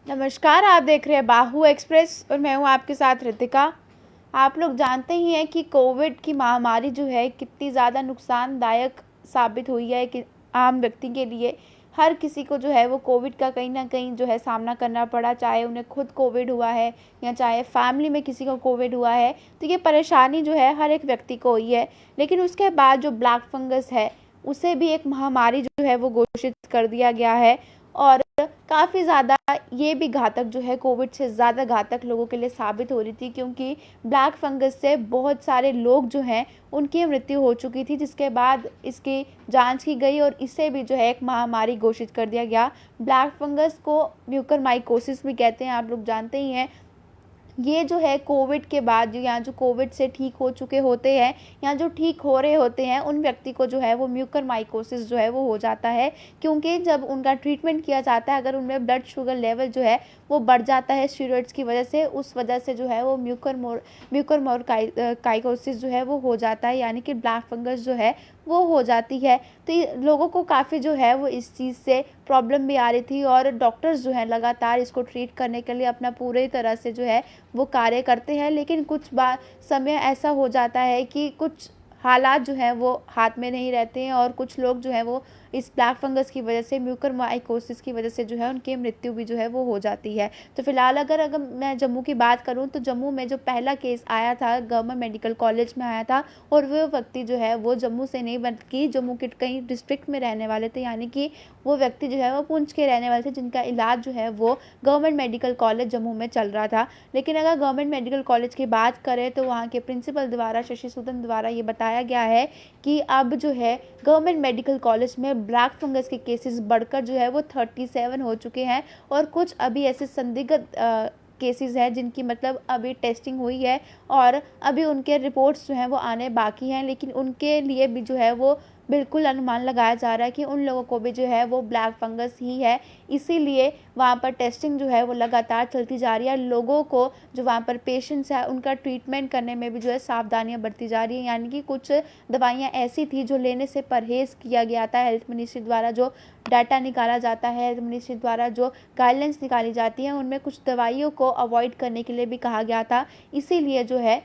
नमस्कार, आप देख रहे हैं बाहु एक्सप्रेस और मैं हूं आपके साथ रितिका। आप लोग जानते ही हैं कि कोविड की महामारी जो है कितनी ज़्यादा नुकसानदायक साबित हुई है कि आम व्यक्ति के लिए। हर किसी को जो है वो कोविड का कहीं न कहीं जो है सामना करना पड़ा, चाहे उन्हें खुद कोविड हुआ है या चाहे फैमिली में किसी को कोविड हुआ है। तो ये परेशानी जो है हर एक व्यक्ति को हुई है। लेकिन उसके बाद जो ब्लैक फंगस है, उसे भी एक महामारी जो है वो घोषित कर दिया गया है। और काफ़ी ज़्यादा ये भी घातक जो है, कोविड से ज़्यादा घातक लोगों के लिए साबित हो रही थी, क्योंकि ब्लैक फंगस से बहुत सारे लोग जो हैं उनकी मृत्यु हो चुकी थी, जिसके बाद इसकी जांच की गई और इसे भी जो है एक महामारी घोषित कर दिया गया। ब्लैक फंगस को म्यूकरमाइकोसिस भी कहते हैं, आप लोग जानते ही हैं। ये जो है कोविड के बाद जो कोविड से ठीक हो चुके होते हैं या जो ठीक हो रहे होते हैं, उन व्यक्ति को जो है वो म्यूकरमाइकोसिस जो है वो हो जाता है। क्योंकि जब उनका ट्रीटमेंट किया जाता है, अगर उनमें ब्लड शुगर लेवल जो है वो बढ़ जाता है स्टेरॉइड्स की वजह से, उस वजह से जो है वो म्यूकरमाइकोसिस जो है वो हो जाता है, यानी कि ब्लैक फंगस जो है वो हो जाती है। तो ये लोगों को काफ़ी जो है वो इस चीज़ से प्रॉब्लम भी आ रही थी और डॉक्टर्स जो हैं लगातार इसको ट्रीट करने के लिए अपना पूरी तरह से जो है वो कार्य करते हैं। लेकिन कुछ बार समय ऐसा हो जाता है कि कुछ हालात जो हैं वो हाथ में नहीं रहते हैं और कुछ लोग जो हैं वो इस ब्लैक फंगस की वजह से, म्यूकरमाइकोसिस की वजह से जो है उनकी मृत्यु भी जो है वो हो जाती है। तो फिलहाल अगर अगर मैं जम्मू की बात करूं, तो जम्मू में जो पहला केस आया था गवर्नमेंट मेडिकल कॉलेज में आया था, और वो व्यक्ति जो है वो जम्मू से नहीं बल्कि जम्मू के कई डिस्ट्रिक्ट में रहने वाले थे, यानी कि वो व्यक्ति जो है वो पुंछ के रहने वाले थे, जिनका इलाज जो है वो गवर्नमेंट मेडिकल कॉलेज जम्मू में चल रहा था। लेकिन अगर गवर्नमेंट मेडिकल कॉलेज की बात करें तो वहाँ के प्रिंसिपल द्वारा, शशि सूदन द्वारा ये बताया गया है कि अब जो है गवर्नमेंट मेडिकल कॉलेज में ब्लैक फंगस के केसेस बढ़कर जो है वो 37 हो चुके हैं। और कुछ अभी ऐसे संदिग्ध केसेस हैं जिनकी मतलब अभी टेस्टिंग हुई है और अभी उनके रिपोर्ट्स जो हैं वो आने बाकी हैं। लेकिन उनके लिए भी जो है वो बिल्कुल अनुमान लगाया जा रहा है कि उन लोगों को भी जो है वो ब्लैक फंगस ही है। इसीलिए वहाँ पर टेस्टिंग जो है वो लगातार चलती जा रही है। लोगों को जो वहाँ पर पेशेंट्स है उनका ट्रीटमेंट करने में भी जो है सावधानियाँ बरती जा रही हैं, यानी कि कुछ दवाइयाँ ऐसी थी जो लेने से परहेज़ किया गया था। हेल्थ मिनिस्ट्री द्वारा जो डाटा निकाला जाता है, हेल्थ मिनिस्ट्री द्वारा जो गाइडलाइंस निकाली जाती हैं, उनमें कुछ दवाइयों को अवॉइड करने के लिए भी कहा गया था। इसीलिए जो है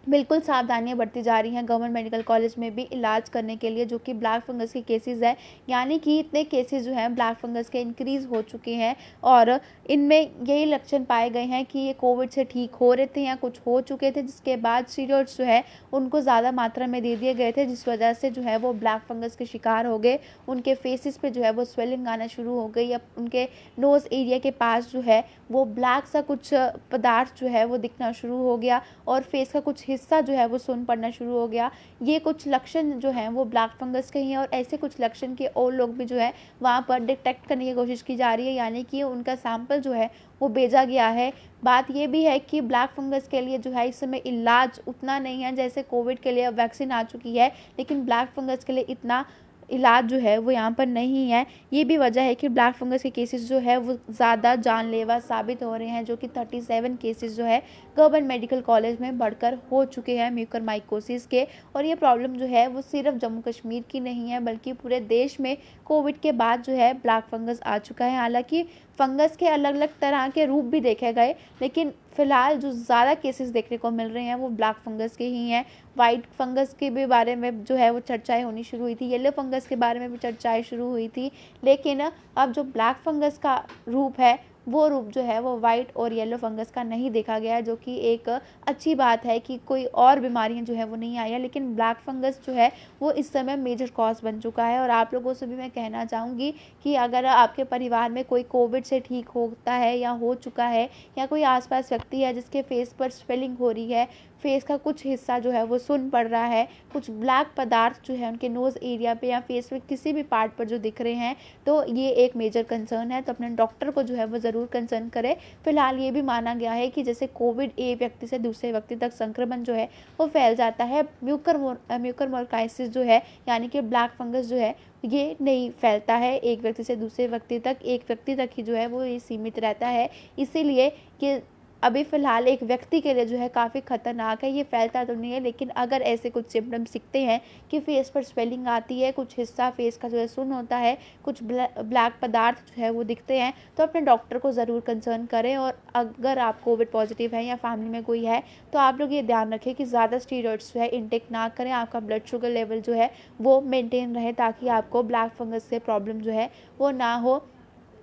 बिल्कुल सावधानियाँ बरती जा रही हैं गवर्नमेंट मेडिकल कॉलेज में भी इलाज करने के लिए, जो कि ब्लैक फंगस के केसेस है। यानी कि इतने केसेस जो हैं ब्लैक फंगस के इंक्रीज़ हो चुके हैं और इनमें यही लक्षण पाए गए हैं कि ये कोविड से ठीक हो रहे थे या कुछ हो चुके थे, जिसके बाद स्टीरॉइड्स जो है उनको ज़्यादा मात्रा में दे दिए गए थे, जिस वजह से जो है वो ब्लैक फंगस के शिकार हो गए। उनके फेसेस पे जो है वो स्वेलिंग आना शुरू हो गई। अब उनके नोज़ एरिया के पास जो है वो ब्लैक सा कुछ पदार्थ जो है वो दिखना शुरू हो गया और फेस का कुछ हिस्सा जो है वो सुन्न पड़ना शुरू हो गया। ये कुछ लक्षण जो हैं वो ब्लैक फंगस के ही हैं और ऐसे कुछ लक्षण के और लोग भी जो है वहाँ पर डिटेक्ट करने की कोशिश की जा रही है, यानी कि उनका सैंपल जो है वो भेजा गया है। बात ये भी है कि ब्लैक फंगस के लिए जो है इस समय इलाज उतना नहीं है, जैसे कोविड के लिए वैक्सीन आ चुकी है, लेकिन ब्लैक फंगस के लिए इतना इलाज जो है वो यहाँ पर नहीं है। ये भी वजह है कि ब्लैक फंगस के केसेस जो है वो ज़्यादा जानलेवा साबित हो रहे हैं, जो कि 37 केसेस जो है गवर्नमेंट मेडिकल कॉलेज में बढ़कर हो चुके हैं म्यूकरमाइकोसिस के। और ये प्रॉब्लम जो है वो सिर्फ जम्मू कश्मीर की नहीं है, बल्कि पूरे देश में कोविड के बाद जो है ब्लैक फंगस आ चुका है। हालांकि फंगस के अलग अलग तरह के रूप भी देखे गए, लेकिन फ़िलहाल जो ज़्यादा केसेस देखने को मिल रहे हैं वो ब्लैक फंगस के ही हैं। वाइट फंगस के भी बारे में जो है वो चर्चाएं होनी शुरू हुई थी, येलो फंगस के बारे में भी चर्चाएं शुरू हुई थी, लेकिन अब जो ब्लैक फंगस का रूप है वो रूप जो है वो वाइट और येलो फंगस का नहीं देखा गया है, जो कि एक अच्छी बात है कि कोई और बीमारियां जो है वो नहीं आई है। लेकिन ब्लैक फंगस जो है वो इस समय मेजर कॉज बन चुका है। और आप लोगों से भी मैं कहना चाहूँगी कि अगर आपके परिवार में कोई कोविड से ठीक होता है या हो चुका है, या कोई आसपास व्यक्ति है जिसके फेस पर स्वेलिंग हो रही है, फेस का कुछ हिस्सा जो है वो सुन्न पड़ रहा है, कुछ ब्लैक पदार्थ जो है उनके नोज़ एरिया पे या फेस में किसी भी पार्ट पर जो दिख रहे हैं, तो ये एक मेजर कंसर्न है। तो अपने डॉक्टर को जो है वो ज़रूर कंसर्न करें। फिलहाल ये भी माना गया है कि जैसे कोविड एक व्यक्ति से दूसरे व्यक्ति तक संक्रमण जो है वो फैल जाता है, म्यूकरमाइकोसिस जो है यानी कि ब्लैक फंगस जो है ये नहीं फैलता है एक व्यक्ति से दूसरे व्यक्ति तक, एक व्यक्ति तक ही जो है वो ये सीमित रहता है। इसीलिए ये अभी फ़िलहाल एक व्यक्ति के लिए जो है काफ़ी खतरनाक है। ये फैलता तो नहीं है, लेकिन अगर ऐसे कुछ सिम्पटम्स दिखते हैं कि फेस पर स्वेलिंग आती है, कुछ हिस्सा फेस का जो है सुन्न होता है, कुछ ब्लैक पदार्थ जो है वो दिखते हैं, तो अपने डॉक्टर को ज़रूर कंसर्न करें। और अगर आप कोविड पॉजिटिव हैं या फैमिली में कोई है, तो आप लोग ये ध्यान रखें कि ज़्यादा स्टेरॉइड्स जो है इनटेक ना करें। आपका ब्लड शुगर लेवल जो है वो मेंटेन रहे, ताकि आपको ब्लैक फंगस से प्रॉब्लम जो है वो ना हो।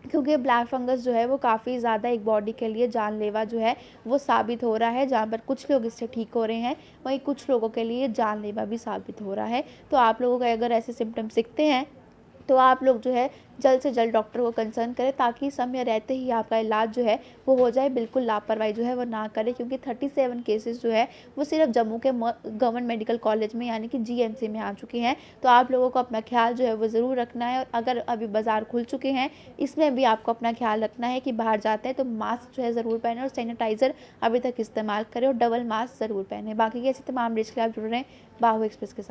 क्योंकि ब्लैक फंगस जो है वो काफ़ी ज़्यादा एक बॉडी के लिए जानलेवा जो है वो साबित हो रहा है। जहाँ पर कुछ लोग इससे ठीक हो रहे हैं, वहीं कुछ लोगों के लिए जानलेवा भी साबित हो रहा है। तो आप लोगों को अगर ऐसे सिम्पटम्स दिखते हैं, तो आप लोग जो है जल्द से जल्द डॉक्टर को कंसर्न करें, ताकि समय रहते ही आपका इलाज जो है वो हो जाए। बिल्कुल लापरवाही जो है वो ना करें, क्योंकि 37 केसेस जो है वो सिर्फ जम्मू के गवर्नमेंट मेडिकल कॉलेज में यानी कि जीएमसी में आ चुके हैं। तो आप लोगों को अपना ख्याल जो है वो ज़रूर रखना है। और अगर अभी बाज़ार खुल चुके हैं, इसमें भी आपको अपना ख्याल रखना है कि बाहर जाते हैं तो मास्क जो है ज़रूर पहने, और सैनिटाइज़र अभी तक इस्तेमाल करें, और डबल मास्क ज़रूर पहने। बाकी की ऐसी तमाम डिश के लिए आप जुड़ रहे हैं बाहु एक्सप्रेस के साथ।